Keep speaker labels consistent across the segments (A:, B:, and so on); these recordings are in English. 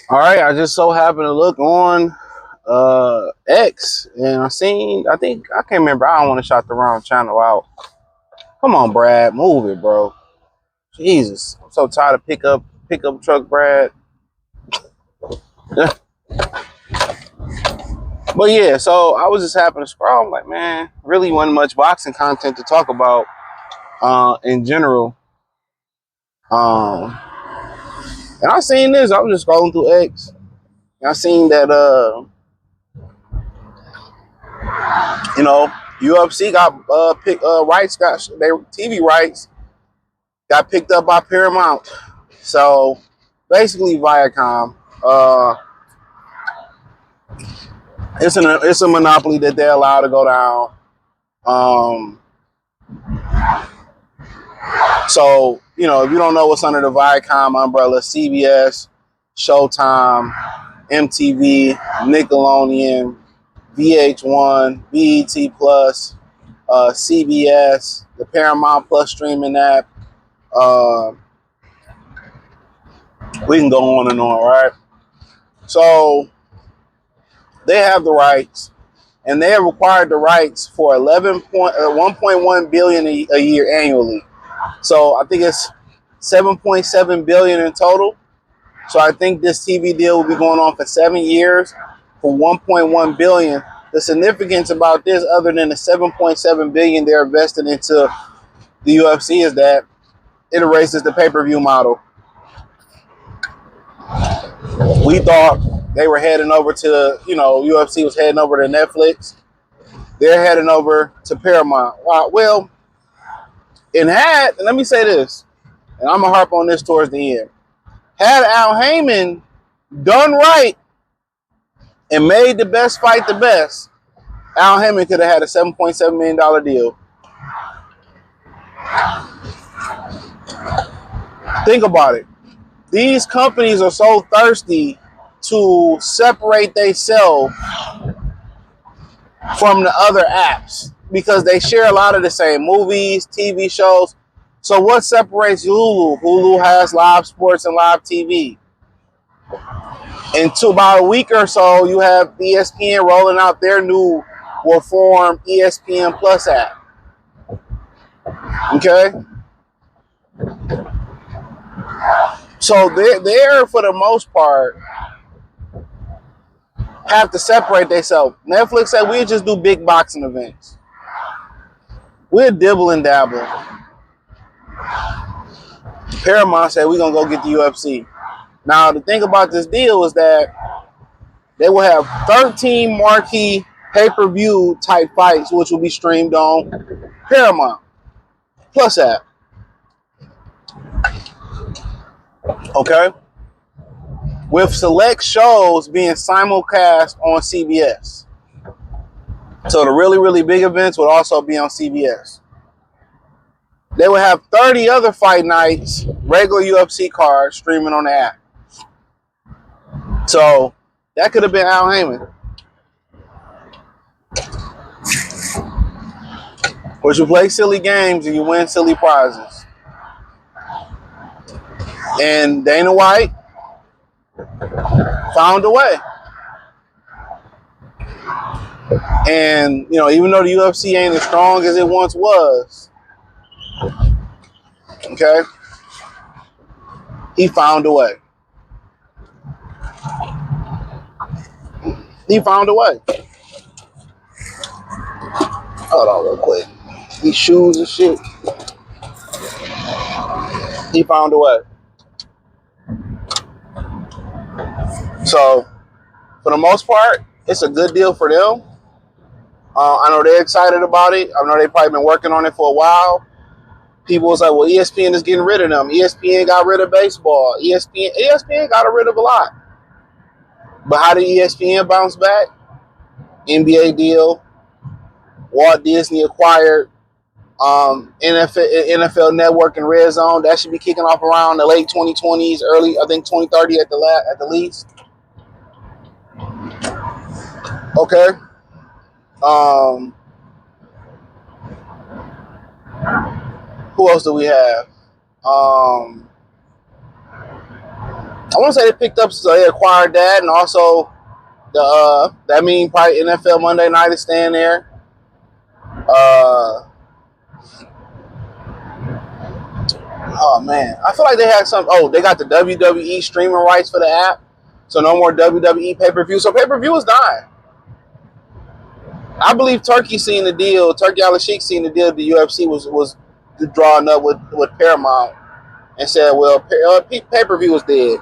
A: All right, I just so happened to look on X, and I think I can't remember. I don't want to shout the wrong channel out. Come on, Brad, move it, bro. Jesus, I'm so tired of pickup truck, Brad. But yeah, so I was just happening to scroll. I'm like, man, really wasn't much boxing content to talk about in general. And I seen this. I was just scrolling through X, and I seen that UFC got their TV rights got picked up by Paramount. So basically, Viacom. It's a monopoly that they're allowed to go down. So if you don't know what's under the Viacom umbrella, CBS, Showtime, MTV, Nickelodeon, VH1, BET Plus, CBS, the Paramount Plus streaming app. We can go on and on, right? So they have the rights, and they have acquired the rights for 1.1 billion a year annually. So I think it's 7.7 billion in total. So I think this TV deal will be going on for 7 years for 1.1 billion. The significance about this, other than the 7.7 billion they're invested into the UFC, is that it erases the pay-per-view model. We thought they were heading over to, UFC was heading over to Netflix. They're heading over to Paramount. Well, let me say this, and I'm going to harp on this towards the end. Had Al Heyman done right and made the best fight the best, Al Heyman could have had a $7.7 million deal. Think about it. These companies are so thirsty to separate themselves from the other apps because they share a lot of the same movies, TV shows. So what separates Hulu? Hulu has live sports and live TV. And to about a week or so, you have ESPN rolling out their new reformed ESPN Plus app. Okay? So they're for the most part, have to separate themselves. Netflix said we'll just do big boxing events. We'll dibble and dabble. Paramount said we're going to go get the UFC. Now, the thing about this deal is that they will have 13 marquee pay-per-view type fights, which will be streamed on Paramount Plus app. Okay? With select shows being simulcast on CBS. So the really, really big events would also be on CBS. They would have 30 other fight nights, regular UFC cards, streaming on the app. So that could have been Al Heyman. Which you play silly games and you win silly prizes. And Dana White found a way. And, even though the UFC ain't as strong as it once was, okay, he found a way. He found a way. Hold on real quick. These shoes and shit. He found a way. So, for the most part, it's a good deal for them. I know they're excited about it. I know they've probably been working on it for a while. People was like, well, ESPN is getting rid of them. ESPN got rid of baseball. ESPN got rid of a lot. But how did ESPN bounce back? NBA deal. Walt Disney acquired NFL Network and Red Zone. That should be kicking off around the late 2020s, early, I think 2030 at the least. Okay. Who else do we have? I want to say they picked up, so they acquired that, and also that means probably NFL Monday Night is staying there. Oh man, I feel like they had some. Oh, they got the WWE streaming rights for the app, so no more WWE pay-per-view. So pay-per-view is dying. I believe Turkey seen the deal. Turkey Al-Sheikh seen the deal. The UFC was drawing up with Paramount and said, "Well, pay-per-view is dead."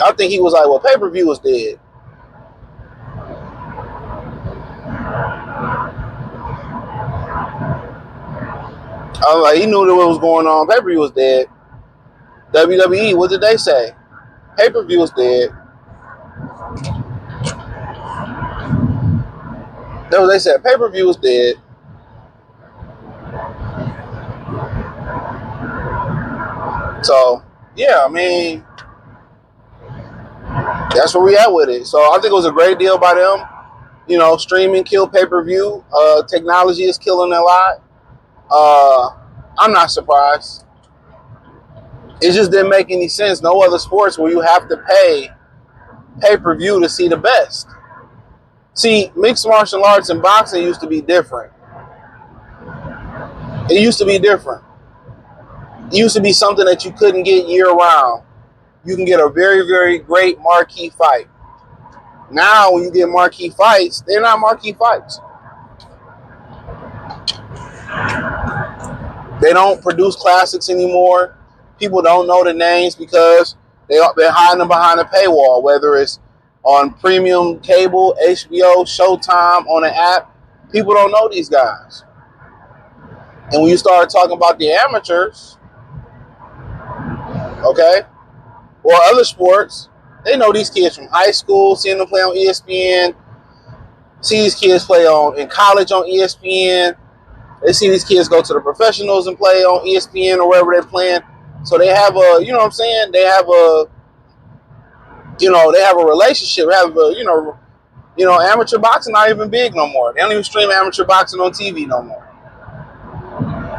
A: I think he was like, "Well, pay-per-view is dead." I was like, he knew what was going on. Pay-per-view was dead. WWE, what did they say? Pay-per-view was dead. That's what they said. Pay-per-view was dead. So, yeah, I mean, that's where we at with it. So I think it was a great deal by them. You know, streaming killed pay-per-view. Technology is killing a lot. I'm not surprised. It just didn't make any sense. No other sports where you have to pay pay-per-view to see the best. See, mixed martial arts and boxing used to be different. It used to be different. It used to be something that you couldn't get year-round. You can get a very, very great marquee fight. Now, when you get marquee fights, they're not marquee fights. They don't produce classics anymore. People don't know the names because they've been hiding them behind a paywall, whether it's on premium cable, HBO, Showtime, on an app. People don't know these guys. And when you start talking about the amateurs, okay, or other sports, they know these kids from high school, seeing them play on ESPN, see these kids play in college on ESPN. They see these kids go to the professionals and play on ESPN or wherever they're playing. So they have a, you know what I'm saying? They have a, they have a relationship. They have a, amateur boxing not even big no more. They don't even stream amateur boxing on TV no more.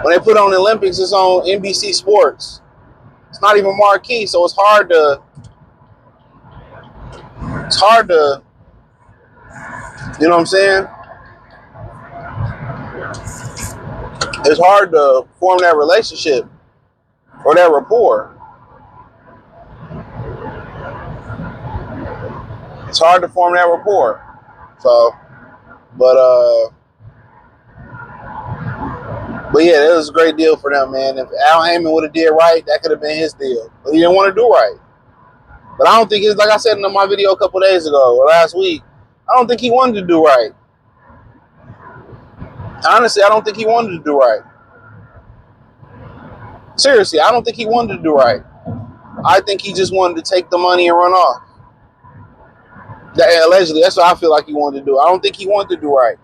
A: When they put on the Olympics, it's on NBC Sports. It's not even marquee, so it's hard to, you know what I'm saying? It's hard to form that relationship or that rapport. It's hard to form that rapport. So, but yeah, it was a great deal for them, man. If Al Heyman would have did right, that could have been his deal. But he didn't want to do right. But I don't think it's like I said in my video a couple days ago or last week. I don't think he wanted to do right. Honestly, I don't think he wanted to do right. Seriously, I don't think he wanted to do right. I think he just wanted to take the money and run off. Allegedly, that's what I feel like he wanted to do. I don't think he wanted to do right.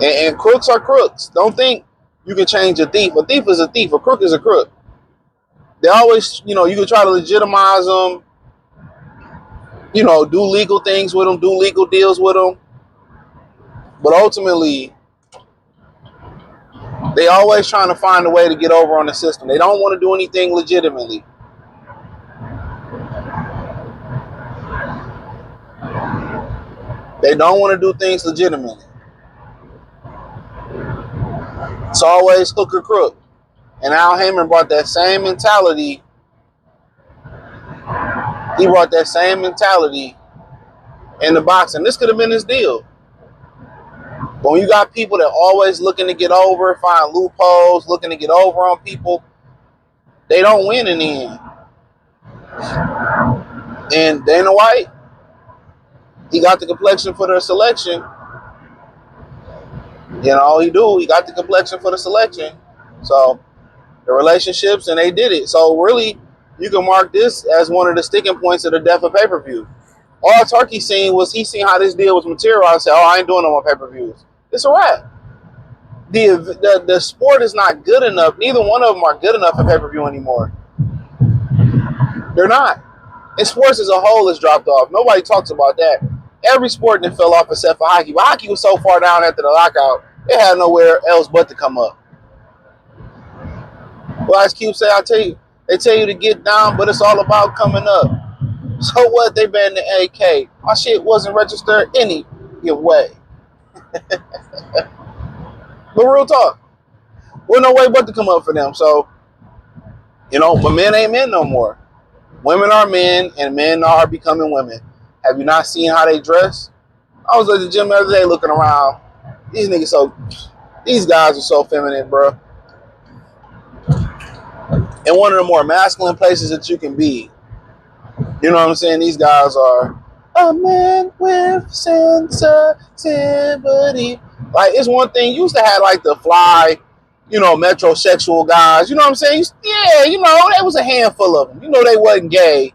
A: And crooks are crooks. Don't think you can change a thief. A thief is a thief. A crook is a crook. They always, you can try to legitimize them, do legal things with them, do legal deals with them. But ultimately, they always trying to find a way to get over on the system. They don't want to do anything legitimately. They don't want to do things legitimately. It's always hook or crook. And Al Heyman brought that same mentality. He brought that same mentality in the boxing. This could have been his deal. But when you got people that always looking to get over, find loopholes, looking to get over on people, they don't win in the end. And Dana White, he got the complexion for the selection. He got the complexion for the selection. So the relationships, and they did it. So really, you can mark this as one of the sticking points of the death of pay-per-view. All Turkey seen was he seen how this deal was materialized and said, I ain't doing no more pay-per-views. It's a wrap. The sport is not good enough. Neither one of them are good enough for pay-per-view anymore. They're not. And sports as a whole has dropped off. Nobody talks about that. Every sport that fell off except for hockey. But hockey was so far down after the lockout, they had nowhere else but to come up. Well, Ice Cube say, they tell you to get down, but it's all about coming up. So what? They banned the AK. My shit wasn't registered any way. But real talk, we're no way but to come up for them. So, but men ain't men no more. Women are men, and men are becoming women. Have you not seen how they dress? I was at the gym the other day looking around. These guys are so feminine, bro. In one of the more masculine places that you can be. You know what I'm saying? These guys are a man with sensitivity. Like, it's one thing. You used to have like the fly, metrosexual guys. You know what I'm saying? Yeah, there was a handful of them. They wasn't gay,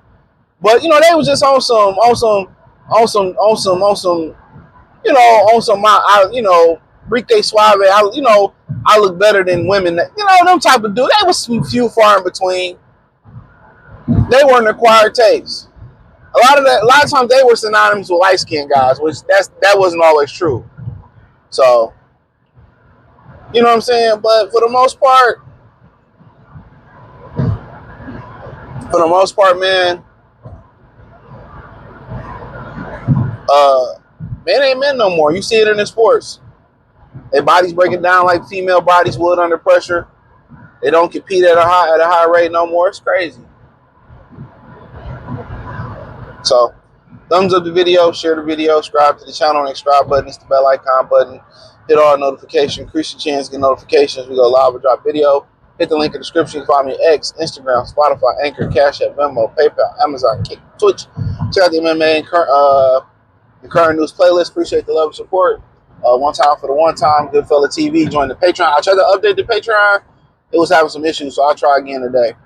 A: but they was just on some, Rique Suave. I look better than women. Them type of dudes. They was few far in between. They weren't acquired tastes. A lot of times they were synonymous with light skinned guys, which that wasn't always true. So, you know what I'm saying? But for the most part, man, men ain't men no more. You see it in the sports. Their bodies breaking down like female bodies would under pressure. They don't compete at a high rate no more. It's crazy. So, thumbs up the video, share the video, subscribe to the channel, and the subscribe button. It's the bell icon button. Hit all notifications, increase your chance to get notifications. We go live or drop video. Hit the link in the description. Find me on X, Instagram, Spotify, Anchor, Cash App, Venmo, PayPal, Amazon, Kick, Twitch. Check out the MMA and current news playlist. Appreciate the love and support. One time for the one time, Goodfella TV. Join the Patreon. I tried to update the Patreon. It was having some issues, so I'll try again today.